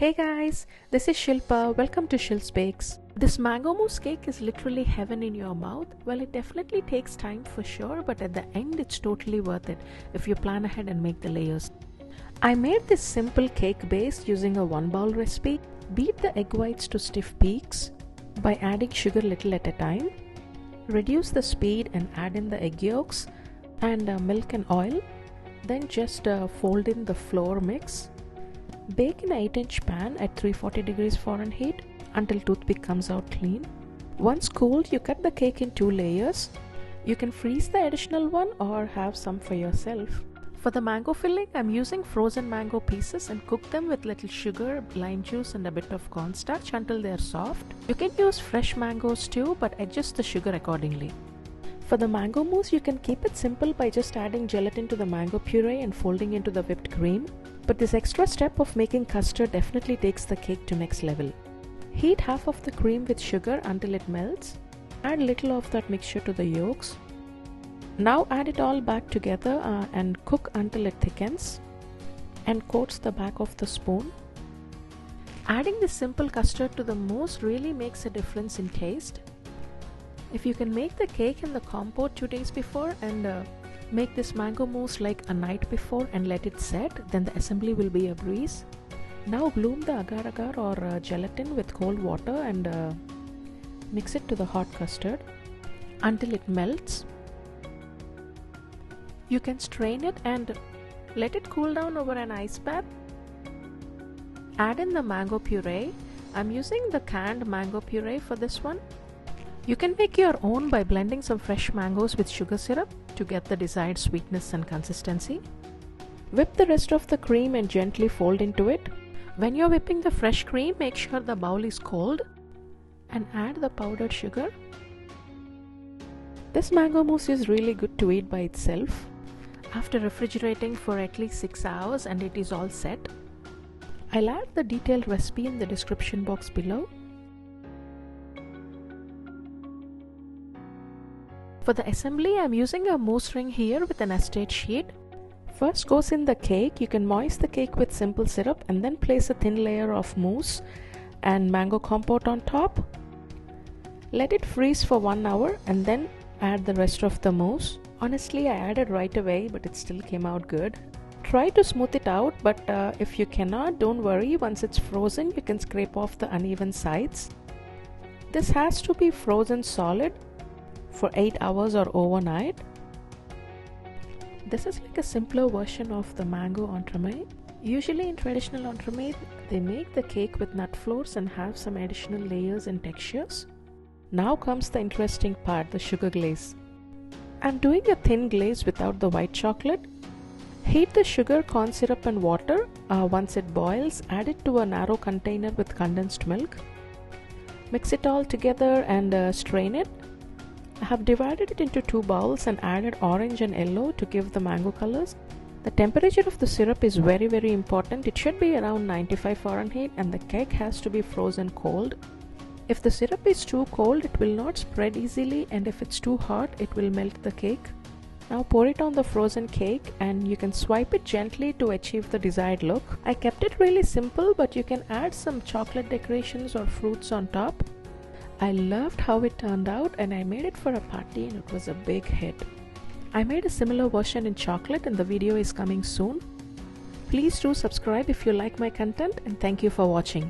Hey guys, this is Shilpa. Welcome to Shil's Bakes. This mango mousse cake is literally heaven in your mouth. Well, it definitely takes time for sure, but at the end it's totally worth it if you plan ahead and make the layers. I made this simple cake base using a 1 bowl recipe. Beat the egg whites to stiff peaks by adding sugar little at a time. Reduce the speed and add in the egg yolks and milk and oil. Then just fold in the flour mix. Bake in an 8-inch pan at 340 degrees Fahrenheit until toothpick comes out clean. Once cooled, you cut the cake in 2 layers. You can freeze the additional one or have some for yourself. For the mango filling, I'm using frozen mango pieces and cook them with little sugar, lime juice and a bit of cornstarch until they are soft. You can use fresh mangoes too, but adjust the sugar accordingly. For the mango mousse, you can keep it simple by just adding gelatin to the mango puree and folding into the whipped cream. But this extra step of making custard definitely takes the cake to next level. Heat half of the cream with sugar until it melts. Add little of that mixture to the yolks. Now add it all back together and cook until it thickens and coats the back of the spoon. Adding this simple custard to the mousse really makes a difference in taste. If you can make the cake in the compote 2 days before and make this mango mousse like a night before and let it set, then the assembly will be a breeze. Now bloom the agar-agar or gelatin with cold water and mix it to the hot custard until it melts. You can strain it and let it cool down over an ice bath. Add in the mango puree. I'm using the canned mango puree for this one. You can make your own by blending some fresh mangoes with sugar syrup to get the desired sweetness and consistency. Whip the rest of the cream and gently fold into it. When you're whipping the fresh cream, make sure the bowl is cold and add the powdered sugar. This mango mousse is really good to eat by itself. After refrigerating for at least 6 hours and it is all set. I'll add the detailed recipe in the description box below. For the assembly, I'm using a mousse ring here with an acetate sheet. First goes in the cake. You can moist the cake with simple syrup and then place a thin layer of mousse and mango compote on top. Let it freeze for 1 hour and then add the rest of the mousse. Honestly, I added right away, but it still came out good. Try to smooth it out, but if you cannot, don't worry. Once it's frozen, you can scrape off the uneven sides. This has to be frozen solid for 8 hours or overnight. This is like a simpler version of the mango entremet. Usually in traditional entremet, they make the cake with nut flours and have some additional layers and textures. Now comes the interesting part, the sugar glaze. I'm doing a thin glaze without the white chocolate. Heat the sugar, corn syrup and water. Once it boils, add it to a narrow container with condensed milk. Mix it all together and strain it. I have divided it into 2 bowls and added orange and yellow to give the mango colors. The temperature of the syrup is very important. It should be around 95 Fahrenheit and the cake has to be frozen cold. If the syrup is too cold, it will not spread easily, and if it's too hot, it will melt the cake. Now pour it on the frozen cake and you can swipe it gently to achieve the desired look. I kept it really simple, but you can add some chocolate decorations or fruits on top. I loved how it turned out and I made it for a party and it was a big hit. I made a similar version in chocolate and the video is coming soon. Please do subscribe if you like my content and thank you for watching.